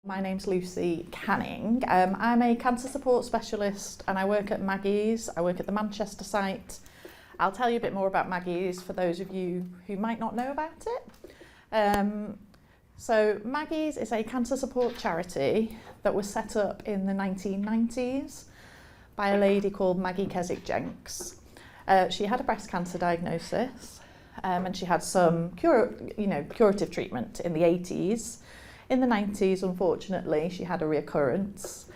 My name's Lucy Canning. I'm a cancer support specialist and I work at Maggie's. I work at the Manchester site. I'll tell you a bit more about Maggie's for those of you who might not know about it. So Maggie's is a cancer support charity that was set up in the 1990s by a lady called Maggie Cystic. She had a breast cancer diagnosis and she had some curative treatment in the 80s. In the 90s, unfortunately, she had a reoccurrence,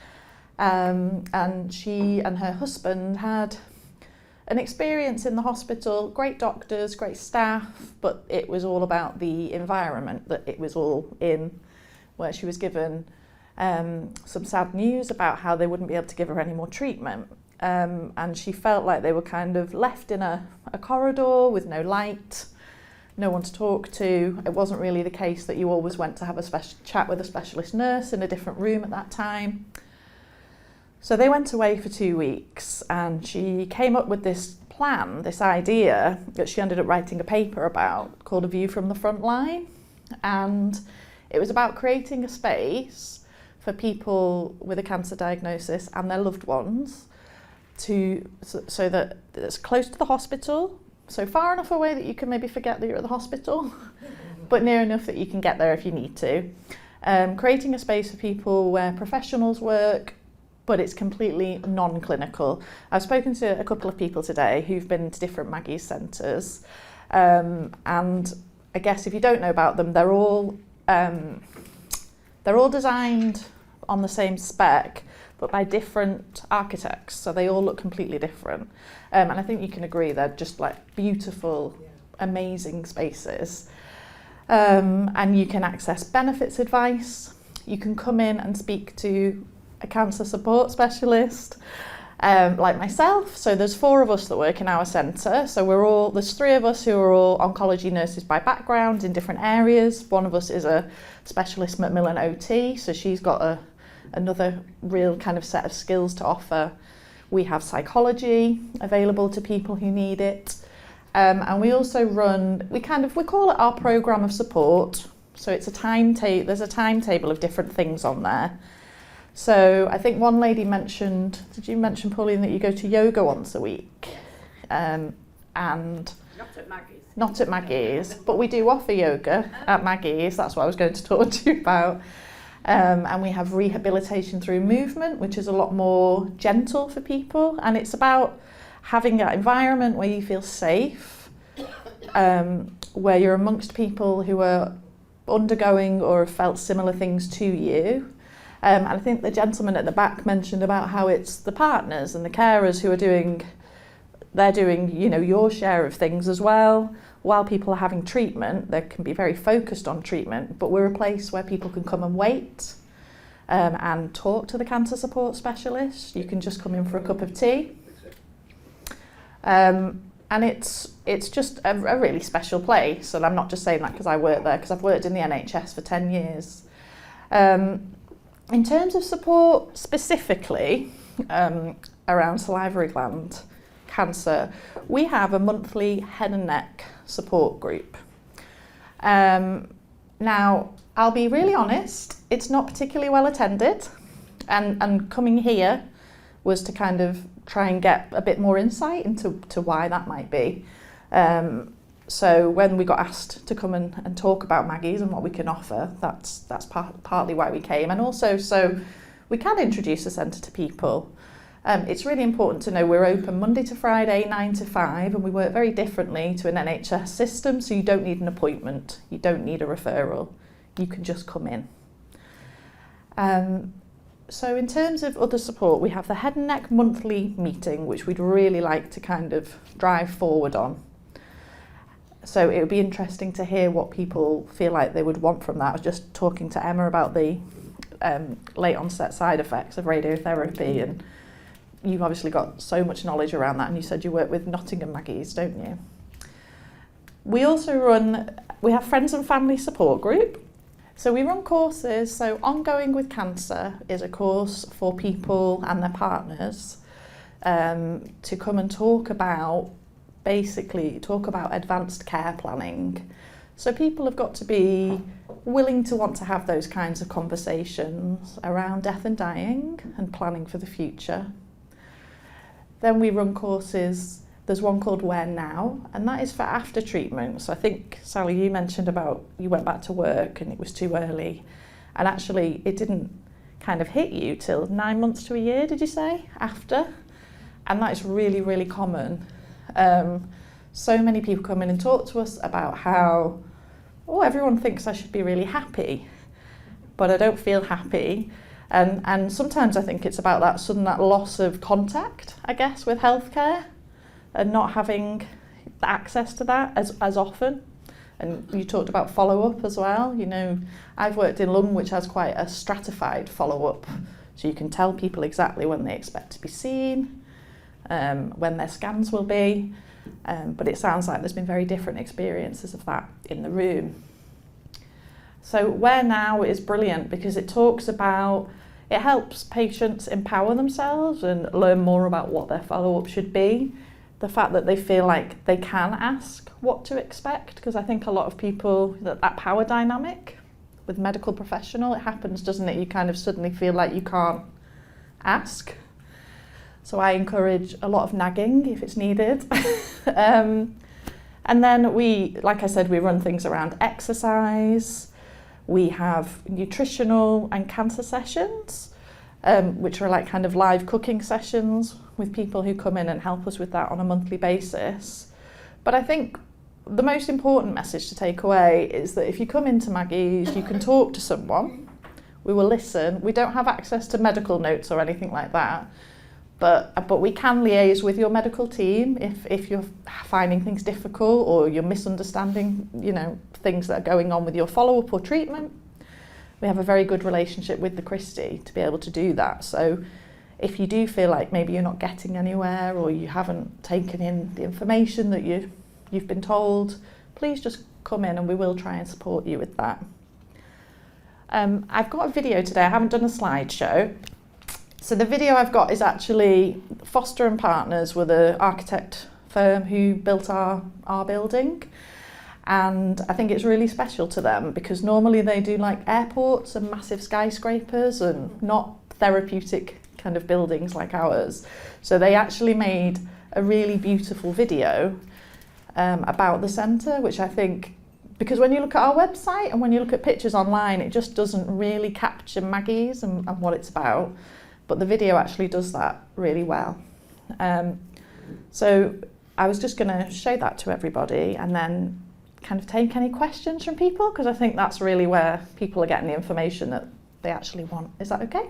and she and her husband had an experience in the hospital, great doctors, great staff, but it was all about the environment that it was all in, where she was given some sad news about how they wouldn't be able to give her any more treatment. And she felt like they were kind of left in a corridor with no light, no one to talk to. It wasn't really the case that you always went to have a chat with a specialist nurse in a different room at that time. So they went away for 2 weeks and she came up with this plan, this idea that she ended up writing a paper about called A View from the Front Line. And it was about creating a space for people with a cancer diagnosis and their loved ones so that it's close to the hospital, so far enough away that you can maybe forget that you're at the hospital, but near enough that you can get there if you need to. Creating a space for people where professionals work, but it's completely non-clinical. I've spoken to a couple of people today who've been to different Maggie's centres, and I guess if you don't know about them, they're all designed on the same spec, but by different architects, so they all look completely different. And I think you can agree they're just like beautiful, amazing spaces. And you can access benefits advice. You can come in and speak to a cancer support specialist, like myself. So there's 4 of us that work in our centre. So there's 3 of us who are all oncology nurses by background in different areas. One of us is a specialist Macmillan OT, so she's got another real kind of set of skills to offer. We have psychology available to people who need it. And we also run, we call it our programme of support. So it's there's a timetable of different things on there. So I think one lady mentioned, did you mention, Pauline, that you go to yoga once a week? And Not at Maggie's. Not at Maggie's, but we do offer yoga at Maggie's. That's what I was going to talk to you about. And we have rehabilitation through movement, which is a lot more gentle for people. And it's about having that environment where you feel safe, where you're amongst people who are undergoing or have felt similar things to you. And I think the gentleman at the back mentioned about how it's the partners and the carers who are doing your share of things as well. While people are having treatment, they can be very focused on treatment, but we're a place where people can come and wait and talk to the cancer support specialist. You can just come in for a cup of tea. And it's just a really special place. And I'm not just saying that because I work there, because I've worked in the NHS for 10 years. In terms of support specifically around salivary gland cancer, we have a monthly head and neck support group. Now, I'll be really honest, it's not particularly well attended, and coming here was to kind of try and get a bit more insight into why that might be. So when we got asked to come and talk about Maggie's and what we can offer, that's partly why we came, and also so we can introduce the centre to people. It's really important to know we're open Monday to Friday, 9 to 5, and we work very differently to an NHS system, so you don't need an appointment, you don't need a referral, you can just come in. So in terms of other support, we have the head and neck monthly meeting, which we'd really like to kind of drive forward on. So it would be interesting to hear what people feel like they would want from that. I was just talking to Emma about the late onset side effects of radiotherapy, and you've obviously got so much knowledge around that, and you said you work with Nottingham Maggie's, don't you? We also we have friends and family support group. So we run courses, so Ongoing with Cancer is a course for people and their partners to come and talk about advanced care planning. So people have got to be willing to want to have those kinds of conversations around death and dying and planning for the future. Then we run courses. There's one called Where Now, and that is for after treatment. So I think, Sally, you mentioned about you went back to work and it was too early, and actually it didn't kind of hit you till 9 months to a year, did you say, after? And that is really, really common. So many people come in and talk to us about how, oh, everyone thinks I should be really happy, but I don't feel happy. And sometimes I think it's about that loss of contact, I guess, with healthcare and not having access to that as often. And you talked about follow-up as well. You know, I've worked in lung, which has quite a stratified follow-up. So you can tell people exactly when they expect to be seen, when their scans will be. But it sounds like there's been very different experiences of that in the room. So Where Now is brilliant because it helps patients empower themselves and learn more about what their follow-up should be. The fact that they feel like they can ask what to expect, because I think a lot of people, that power dynamic with medical professional, it happens, doesn't it? You kind of suddenly feel like you can't ask. So I encourage a lot of nagging if it's needed. And then like I said, we run things around exercise. We have nutritional and cancer sessions, which are like kind of live cooking sessions with people who come in and help us with that on a monthly basis. But I think the most important message to take away is that if you come into Maggie's, you can talk to someone. We will listen. We don't have access to medical notes or anything like that, but we can liaise with your medical team if you're finding things difficult or you're misunderstanding, you know, things that are going on with your follow-up or treatment. We have a very good relationship with the Christie to be able to do that. So if you do feel like maybe you're not getting anywhere or you haven't taken in the information that you've been told, please just come in and we will try and support you with that. I've got a video today. I haven't done a slideshow. So the video I've got is actually Foster and Partners were the architect firm who built our building. And I think it's really special to them because normally they do like airports and massive skyscrapers and not therapeutic kind of buildings like ours. So they actually made a really beautiful video about the centre, which I think, because when you look at our website and when you look at pictures online, it just doesn't really capture Maggie's and what it's about. But the video actually does that really well. So I was just going to show that to everybody and then kind of take any questions from people, because I think that's really where people are getting the information that they actually want. Is that okay?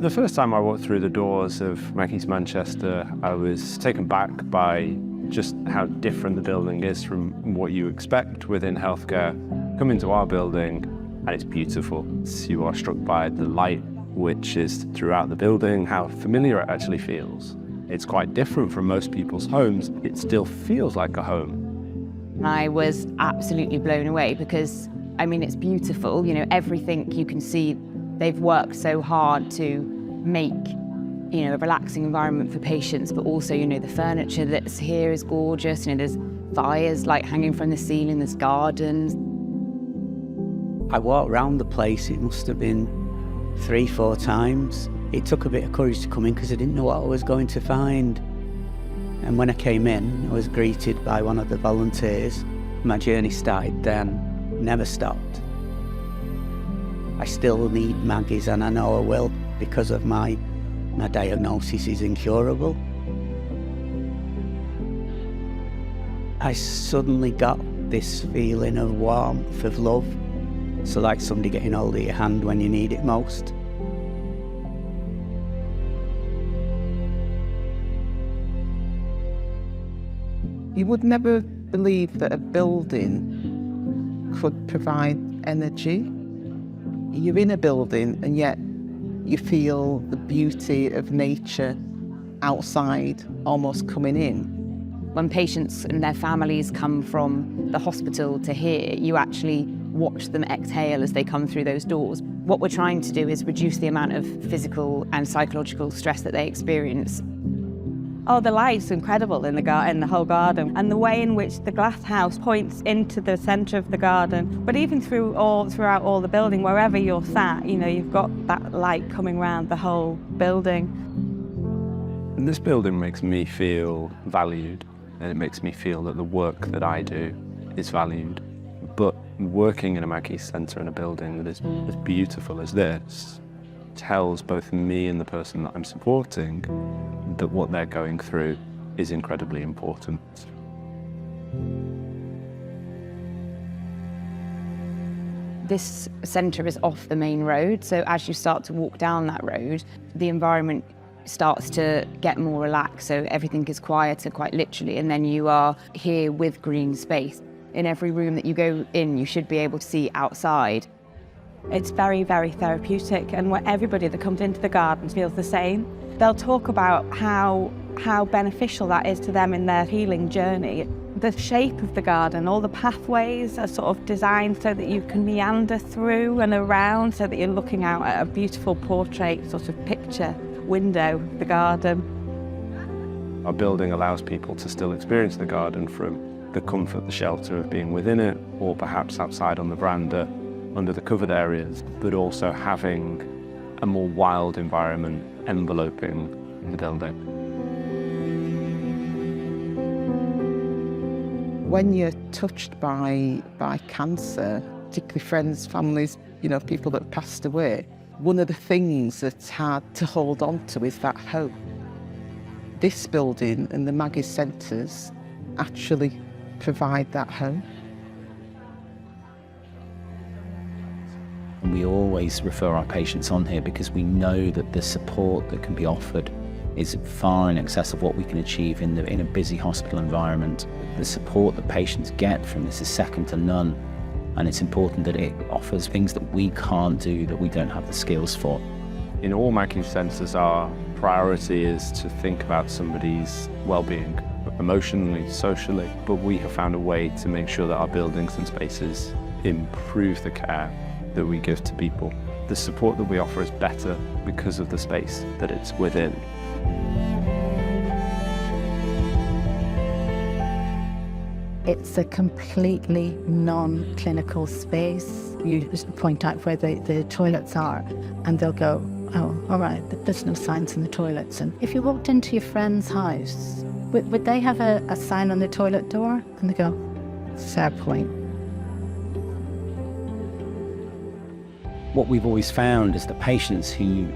The first time I walked through the doors of Maggie's Manchester, I was taken back by just how different the building is from what you expect within healthcare. Come into our building and it's beautiful. You are struck by the light which is throughout the building, how familiar it actually feels. It's quite different from most people's homes. It still feels like a home. I was absolutely blown away because, I mean, it's beautiful. You know, everything you can see, they've worked so hard to make, you know, a relaxing environment for patients, but also, you know, the furniture that's here is gorgeous. You know, there's fires like hanging from the ceiling, there's gardens. I walked around the place, it must have been 3-4 times. It took a bit of courage to come in because I didn't know what I was going to find. And when I came in, I was greeted by one of the volunteers. My journey started then, never stopped. I still need Maggie's and I know I will because of my diagnosis is incurable. I suddenly got this feeling of warmth, of love. So like somebody getting hold of your hand when you need it most. You would never believe that a building could provide energy. You're in a building and yet you feel the beauty of nature outside almost coming in. When patients and their families come from the hospital to here, you actually watch them exhale as they come through those doors. What we're trying to do is reduce the amount of physical and psychological stress that they experience. Oh, the light's incredible in the whole garden, and the way in which the glass house points into the centre of the garden. But even throughout all the building, wherever you're sat, you know, you've got that light coming around the whole building. And this building makes me feel valued, and it makes me feel that the work that I do is valued. But working in a Maggie Centre in a building that is as beautiful as this tells both me and the person that I'm supporting that what they're going through is incredibly important. This centre is off the main road, so as you start to walk down that road, the environment starts to get more relaxed, so everything is quieter, quite literally, and then you are here with green space. In every room that you go in, you should be able to see outside. It's very, very therapeutic, and everybody that comes into the garden feels the same. They'll talk about how beneficial that is to them in their healing journey. The shape of the garden, all the pathways are sort of designed so that you can meander through and around, so that you're looking out at a beautiful portrait sort of picture window of the garden. Our building allows people to still experience the garden from the comfort, the shelter of being within it, or perhaps outside on the veranda, under the covered areas, but also having a more wild environment enveloping the building. When you're touched by cancer, particularly friends, families, you know, people that passed away, one of the things that's hard to hold on to is that hope. This building and the Maggie Centres actually provide that hope. We always refer our patients on here because we know that the support that can be offered is far in excess of what we can achieve in a busy hospital environment. The support that patients get from this is second to none, and it's important that it offers things that we can't do, that we don't have the skills for. In all Maggie Centres, our priority is to think about somebody's well-being, emotionally, socially, but we have found a way to make sure that our buildings and spaces improve the care that we give to people. The support that we offer is better because of the space that it's within. It's a completely non-clinical space. You just point out where the toilets are and they'll go, oh, all right, there's no signs in the toilets. And if you walked into your friend's house, would they have a sign on the toilet door? And they go, fair point. What we've always found is that patients who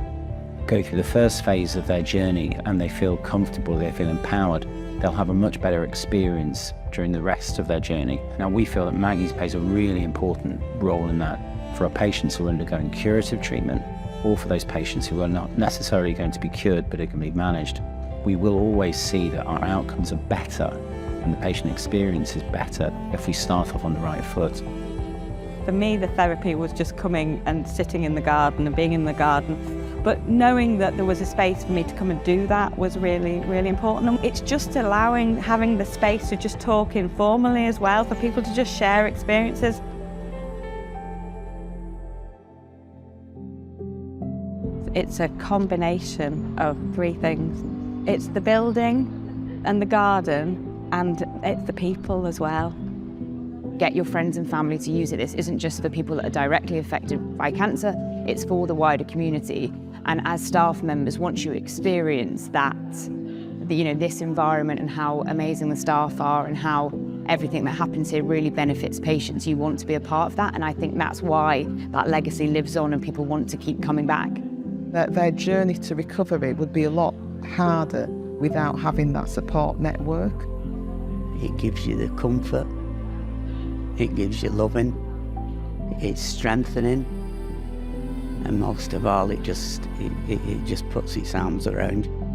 go through the first phase of their journey and they feel comfortable, they feel empowered, they'll have a much better experience during the rest of their journey. Now, we feel that Maggie's plays a really important role in that for our patients who are undergoing curative treatment, or for those patients who are not necessarily going to be cured but it can be managed. We will always see that our outcomes are better and the patient experience is better if we start off on the right foot. For me, the therapy was just coming and sitting in the garden and being in the garden. But knowing that there was a space for me to come and do that was really, really important. And it's just having the space to just talk informally as well, for people to just share experiences. It's a combination of three things. It's the building and the garden, and it's the people as well. Get your friends and family to use it. This isn't just for people that are directly affected by cancer, it's for the wider community. And as staff members, once you experience that, this environment and how amazing the staff are and how everything that happens here really benefits patients, you want to be a part of that. And I think that's why that legacy lives on and people want to keep coming back. Their journey to recovery would be a lot harder without having that support network. It gives you the comfort, it gives you loving, it's strengthening, and most of all, it just puts its arms around you.